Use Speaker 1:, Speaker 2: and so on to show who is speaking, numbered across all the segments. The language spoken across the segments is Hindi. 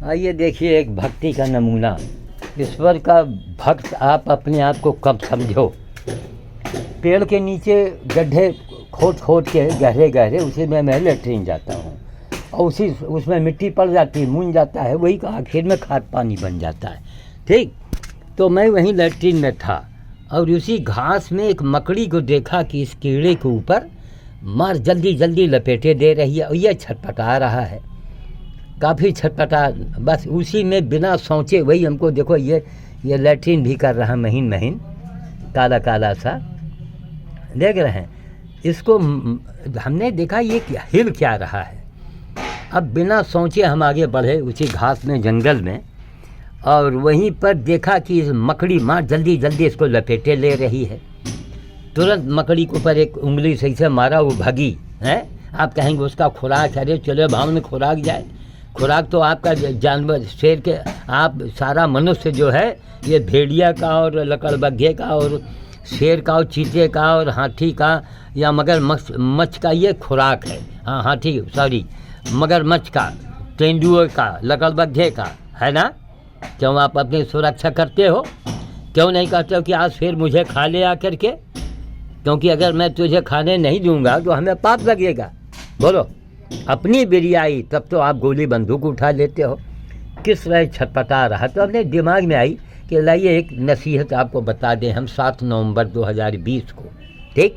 Speaker 1: आइए देखिए एक भक्ति का नमूना। ईश्वर का भक्त आप अपने आप को कब समझो। पेड़ के नीचे गड्ढे खोद खोद के गहरे गहरे, उसी में मैं लेटरिन जाता हूँ और उसमें मिट्टी पड़ जाती है, मून जाता है, वही आखिर में खाद पानी बन जाता है। ठीक, तो मैं वहीं लेटरिन में था और उसी घास में एक मकड़ी को देखा कि इस कीड़े के ऊपर मार जल्दी जल्दी लपेटे दे रही है और यह छटपटा रहा है, काफ़ी छटपटा। बस उसी में बिना सोचे वही हमको देखो ये लैट्रिन भी कर रहा, महीन महीन काला काला सा देख रहे हैं इसको। हमने देखा ये हिल क्या रहा है। अब बिना सोचे हम आगे बढ़े उसी घास में, जंगल में, और वहीं पर देखा कि मकड़ी माँ जल्दी जल्दी इसको लपेटे ले रही है। तुरंत मकड़ी के ऊपर एक उंगली सही से मारा, वो भागी है। आप कहेंगे उसका खुराक, अरे चलो भाव में खुराक जाए। खुराक तो आपका जानवर, शेर के, आप सारा मनुष्य जो है ये भेड़िया का और लकड़बग्घे का और शेर का और चीते का और हाथी का या मगरमच्छ का ये खुराक है। हाँ, हाथी सॉरी, मगरमच्छ का, तेंदुए का, लकड़बग्घे का, है ना। क्यों आप अपनी सुरक्षा करते हो? क्यों नहीं कहते हो कि आज शेर मुझे खा ले आकर के? क्योंकि अगर मैं तुझे खाने नहीं दूंगा तो हमें पाप लगेगा। बोलो, अपनी बिरियाई, तब तो आप गोली बंदूक उठा लेते हो। किस तरह छटपटा रहा। तो अपने दिमाग में आई कि लाइए एक नसीहत आपको बता दें हम 7 नवंबर 2020 को। ठीक,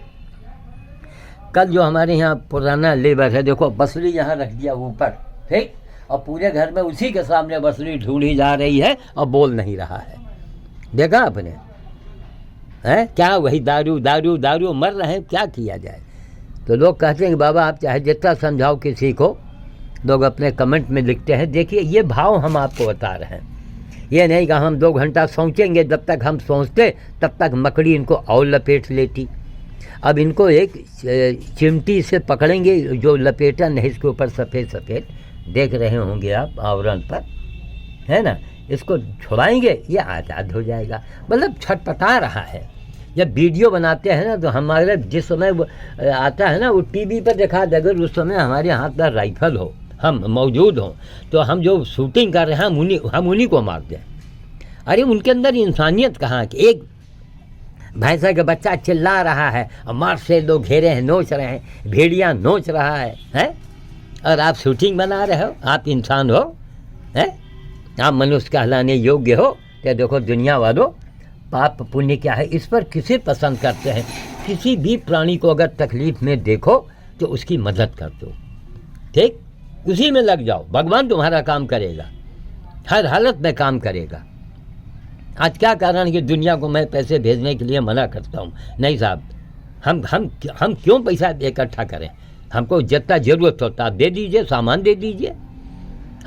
Speaker 1: कल जो हमारे यहाँ पुराना लेबर है, देखो बसरी यहाँ रख दिया ऊपर, ठीक, और पूरे घर में उसी के सामने बसरी ढूंढी जा रही है और बोल नहीं रहा है। देखा आपने? है क्या? वही दारू दारू दारू, मर रहे हैं, क्या किया जाए। तो लोग कहते हैं कि बाबा आप चाहे जितना समझाओ किसी को, लोग अपने कमेंट में लिखते हैं। देखिए ये भाव हम आपको बता रहे हैं, ये नहीं कि हम 2 घंटा सोचेंगे। जब तक हम सोचते तब तक मकड़ी इनको और लपेट लेती। अब इनको एक चिमटी से पकड़ेंगे, जो लपेटन है इसके ऊपर सफ़ेद सफ़ेद देख रहे होंगे आप आवरण पर, है ना, इसको छुड़ाएंगे, ये आज़ाद हो जाएगा। मतलब छटपटा रहा है। जब वीडियो बनाते हैं ना तो हमारे जिस समय वो आता है ना, वो टीवी पर दिखा दे, अगर उस समय हमारे हाथ में राइफल हो, हम मौजूद हों, तो हम जो शूटिंग कर रहे हैं हम उन्हीं को मार दें। अरे उनके अंदर इंसानियत कहाँ कि एक भैंसा का बच्चा चिल्ला रहा है और मार से लोग घेरे हैं, नोच रहे हैं, भेड़िया नोच रहा है? और आप शूटिंग बना रहे हो? आप इंसान हो? हैं? आप मनुष्य कहलाने योग्य हो? तो देखो दुनिया वालों, पाप पुण्य क्या है इस पर किसे पसंद करते हैं। किसी भी प्राणी को अगर तकलीफ़ में देखो तो उसकी मदद कर दो। ठीक, उसी में लग जाओ, भगवान तुम्हारा काम करेगा, हर हालत में काम करेगा। आज क्या कारण कि दुनिया को मैं पैसे भेजने के लिए मना करता हूँ? नहीं साहब, हम क्यों पैसा इकट्ठा करें? हमको जितना ज़रूरत होता आप दे दीजिए, सामान दे दीजिए,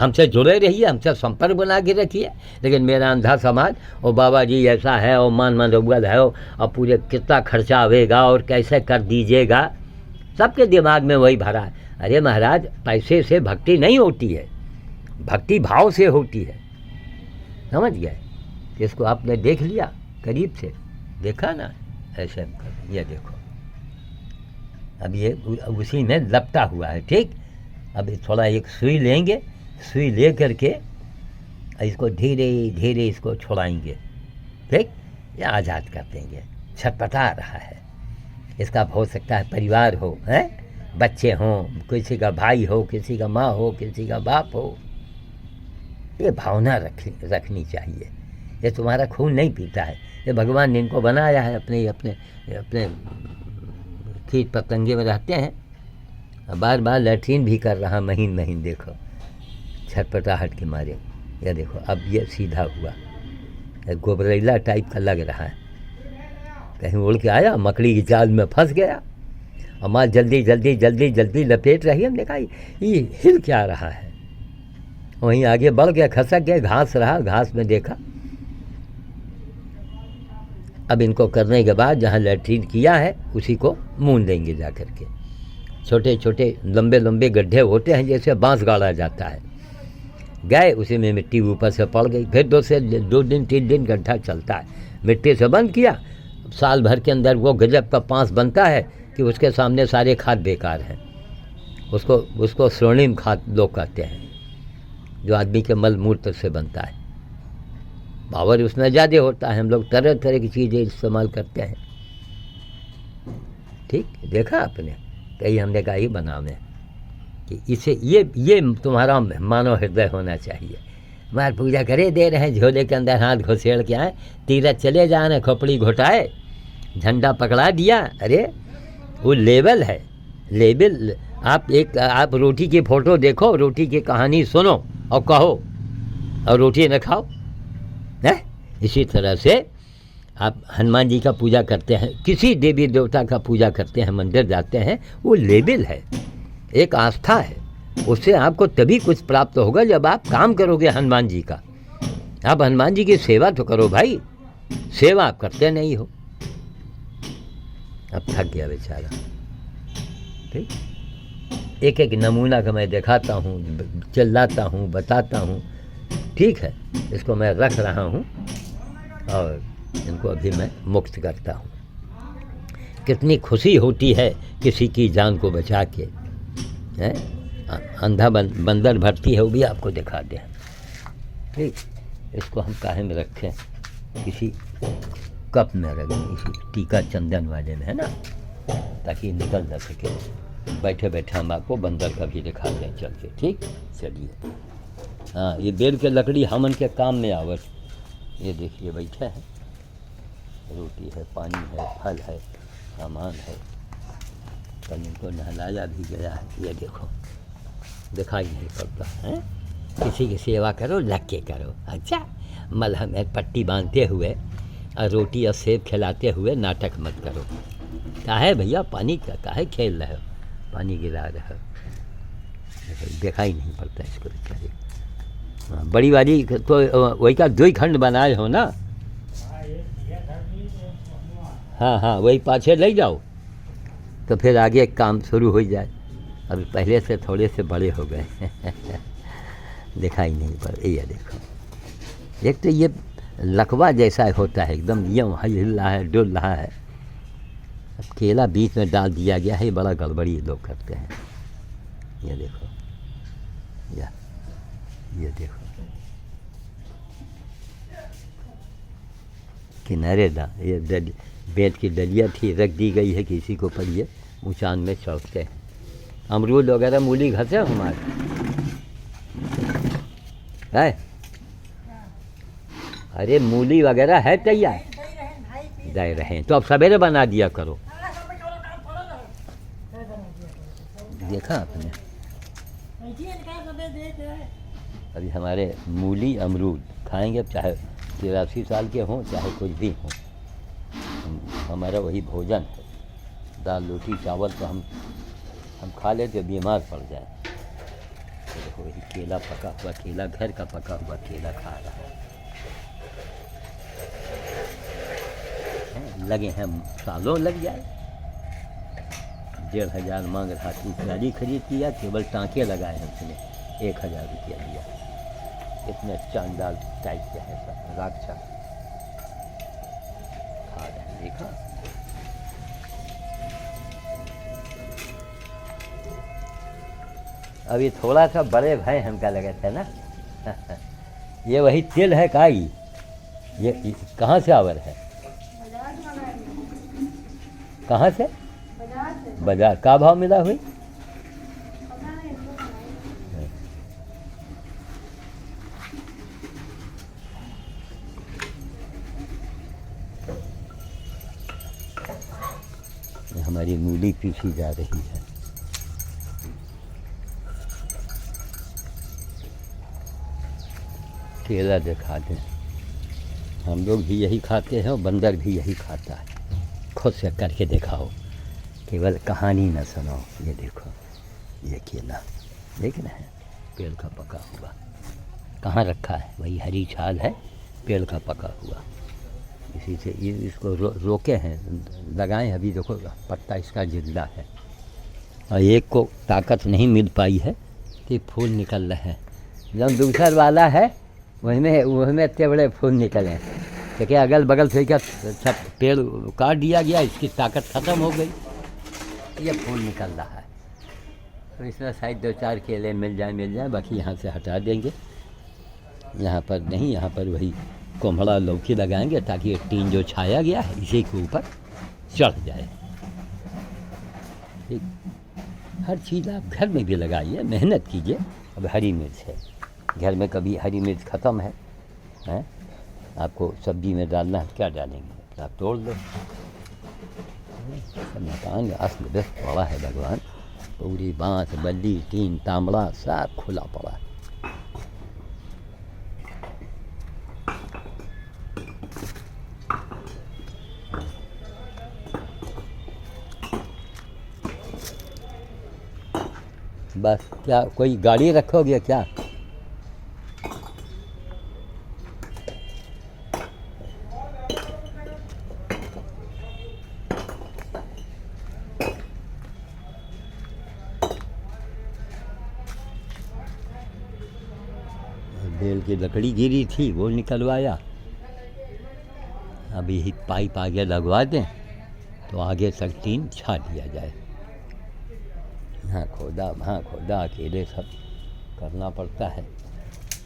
Speaker 1: हमसे जुड़े रहिए, हमसे संपर्क बना के रखिए। लेकिन मेरा अंधा समाज, ओ बाबा जी ऐसा है, और मान मनोबल है, और पूरे कितना खर्चा आवेगा और कैसे कर दीजिएगा, सबके दिमाग में वही भरा है। अरे महाराज, पैसे से भक्ति नहीं होती है, भक्ति भाव से होती है। समझ गए? इसको आपने देख लिया, करीब से देखा ना, ऐसे ये देखो, अब ये उसी में लपटा हुआ है। ठीक, अब थोड़ा एक सुई लेंगे, सुई ले करके इसको धीरे धीरे इसको छुड़ाएंगे। ठीक, या आज़ाद कर देंगे। छटपटा रहा है, इसका हो सकता है परिवार हो, हैं, बच्चे हों, किसी का भाई हो, किसी का माँ हो, किसी का बाप हो। ये भावना रखनी चाहिए। ये तुम्हारा खून नहीं पीता है, ये भगवान ने इनको बनाया है, अपने अपने अपने कीट पतंगे में रहते हैं। बार बार लैट्रिन भी कर रहा, महीन महीन, देखो छटपटाहट के मारे। ये देखो अब ये सीधा हुआ, गोबरेला टाइप का लग रहा है, कहीं उड़ के आया, मकड़ी की जाल में फंस गया और माँ जल्दी जल्दी जल्दी जल्दी लपेट रही है। हमने कहा ये हिल क्या रहा है। वहीं आगे बढ़ गया, खसक गया, घास रहा, घास में देखा। अब इनको करने के बाद जहाँ लैट्रिन किया है उसी को मून देंगे जा कर के। छोटे छोटे लंबे लंबे गड्ढे होते हैं, जैसे बांस गाड़ा जाता है। गए, उसी में मिट्टी ऊपर से पड़ गई। फिर 2 दिन 3 दिन गड्ढा चलता है, मिट्टी से बंद किया। साल भर के अंदर वो गजब का पाँस बनता है कि उसके सामने सारे खाद बेकार हैं। उसको स्वर्णिम खाद लोग कहते हैं। जो आदमी के मल मूत्र से बनता है, पावर उसमें ज़्यादा होता है। हम लोग तरह तरह की चीज़ें इस्तेमाल करते हैं। ठीक, देखा आपने, कहीं हमने कहा ही बनावे कि इसे ये तुम्हारा मानव हृदय होना चाहिए। हमारे पूजा करे दे रहे हैं, झोले के अंदर हाथ घुसेड़ के आए, तीरथ चले जा रहे, खोपड़ी घोटाए, झंडा पकड़ा दिया। अरे वो लेवल है, लेवल। आप रोटी की फ़ोटो देखो, रोटी की कहानी सुनो और कहो, और रोटी न खाओ है। इसी तरह से आप हनुमान जी का पूजा करते हैं, किसी देवी देवता का पूजा करते हैं, मंदिर जाते हैं, वो लेवल है, एक आस्था है। उससे आपको तभी कुछ प्राप्त होगा जब आप काम करोगे हनुमान जी का। आप हनुमान जी की सेवा तो करो भाई, सेवा आप करते नहीं हो। अब थक गया बेचारा। ठीक, एक एक नमूना का मैं दिखाता हूँ, चिल्लाता हूँ, बताता हूँ। ठीक है, इसको मैं रख रहा हूँ और इनको अभी मैं मुक्त करता हूँ। कितनी खुशी होती है किसी की जान को बचा के, है। अंधा बंदर भरती है, वो भी आपको दिखा दें। ठीक, इसको हम काहे में रखें, किसी कप में रखें, इसी टीका चंदन वाले में, है ना, ताकि निकल ना सके। बैठे बैठे हम आपको बंदर का भी दिखाते हैं चल के। ठीक, चलिए। हाँ, ये बेल के लकड़ी हमन के काम में आवत। ये देखिए बैठे हैं, रोटी है, पानी है, फल है, सामान है। कल इनको नहलाया भी गया है। ये देखो, दिखाई नहीं पड़ता है। किसी की सेवा करो, लग के करो। अच्छा, मलहम में पट्टी बांधते हुए और रोटी और सेब खिलाते हुए नाटक मत करो। काहे भैया, पानी का काहे खेल रहे हो, पानी गिरा रहे हो, दिखाई नहीं पड़ता इसको बेचारे। हाँ, बड़ी वाली तो वही का 2 खंड बनाए हो ना। हाँ हाँ, वही पाछे ले जाओ तो फिर आगे काम शुरू हो जाए। अभी पहले से थोड़े से बड़े हो गए दिखाई नहीं पड़। ये देखो, एक तो ये लकवा जैसा होता है एकदम, ये हिल रहा है, डुल रहा है। अब केला बीच में डाल दिया गया है, बड़ा गड़बड़ी लोग करते हैं। ये देखो, ये देखो, किनारे दा ये बेत की डलिया थी, रख दी गई है किसी को पर, ये ऊंचान में चौकते हैं। अमरूद वगैरह मूली घसे हमारे है। अरे मूली वगैरह है तैयार, दे रहे हैं तो अब सवेरे बना दिया करो। देखा आपने, अभी हमारे मूली अमरूद खाएंगे, चाहे 83 साल के हों, चाहे कुछ भी हों, हमारा वही भोजन है। दाल रोटी चावल तो हम खा लेते, बीमार पड़ जाए। तो देखो, वही केला पका हुआ, केला घर का पका हुआ केला खा रहा है। लगे हैं, सालों लग जाए। 1500 मांग रहा थी, गाड़ी खरीद किया, केवल टाँके लगाए हैं उसने, 1000 रुपया दिया। इतने चांदाल टाइप के हैं सब, राक्षस खा रहे हैं। देखा, अभी थोड़ा सा बड़े भाई हमका लगा था ना ये वही तेल है काई, ये कहाँ से आवर है, कहाँ से? बाजार। का भाव मिला हुई? हमारी मूली पीछी जा रही है। केला दिखा दें, हम लोग भी यही खाते हैं और बंदर भी यही खाता है। खुद से करके दिखाओ, केवल कहानी न सुनाओ। ये देखो, ये केला देख रहे हैं, पेड़ का पका हुआ। कहाँ रखा है? वही हरी छाल है, पेड़ का पका हुआ। इसी से ये इसको रोके हैं, लगाएं। अभी देखो पत्ता इसका जिंदा है और एक को ताकत नहीं मिल पाई है कि फूल निकल रहे हैं। जब दूसर वाला है वही में इतने बड़े फूल निकले, क्योंकि अगल बगल से क्या सब पेड़ काट दिया गया, इसकी ताकत ख़त्म हो गई, ये फूल निकल रहा है। तो इसमें शायद 2-4 केले मिल जाए, बाकी यहाँ से हटा देंगे। यहाँ पर नहीं, यहाँ पर वही कोम्हड़ा लौकी लगाएंगे ताकि ये टीन जो छाया गया है इसी के ऊपर चढ़ जाए। ठीक, हर चीज़ आप घर में भी लगाइए, मेहनत कीजिए। अब हरी मिर्च है, घर में कभी हरी मिर्च ख़त्म है, हैं? आपको सब्जी में डालना है, क्या डालेंगे, आप तोड़ लो। मकान अस्त व्यस्त पड़ा है भगवान, पूरी बांस बल्ली टीन तांबड़ा सब खुला पड़ा है। बस क्या कोई गाड़ी रखोगे क्या? बेल की लकड़ी गिरी थी वो निकलवाया, अभी ही पाइप आगे लगवा दें तो आगे तक टीन छा दिया जाए। यहाँ खोदा वहाँ खोदा, अकेले सब करना पड़ता है।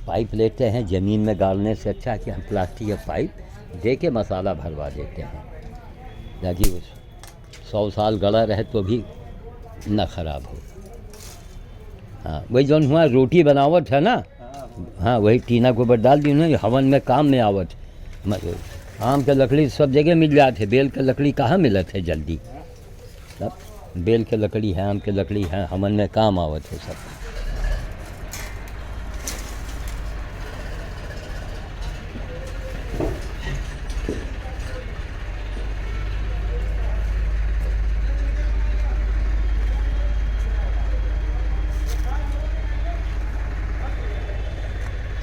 Speaker 1: पाइप लेते हैं, ज़मीन में गाड़ने से अच्छा कि हम प्लास्टिक का पाइप दे के मसाला भरवा देते हैं ताकि उस 100 साल गड़ा रहे तो भी न ख़राब हो। हाँ, वही जौन हुआ रोटी बनावट है ना, हाँ वही टीना के ऊपर डाल दी उन्होंने, हवन में काम में आवत। आम के लकड़ी सब जगह मिल जाते, बेल के लकड़ी कहाँ मिलत है जल्दी। सब बेल के लकड़ी है, आम के लकड़ी है, हवन में काम आवत है सब।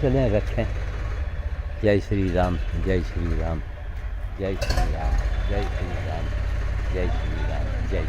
Speaker 1: चलें रखें। जय श्री राम, जय श्री राम, जय श्री राम, जय श्री राम, जय श्री राम, जय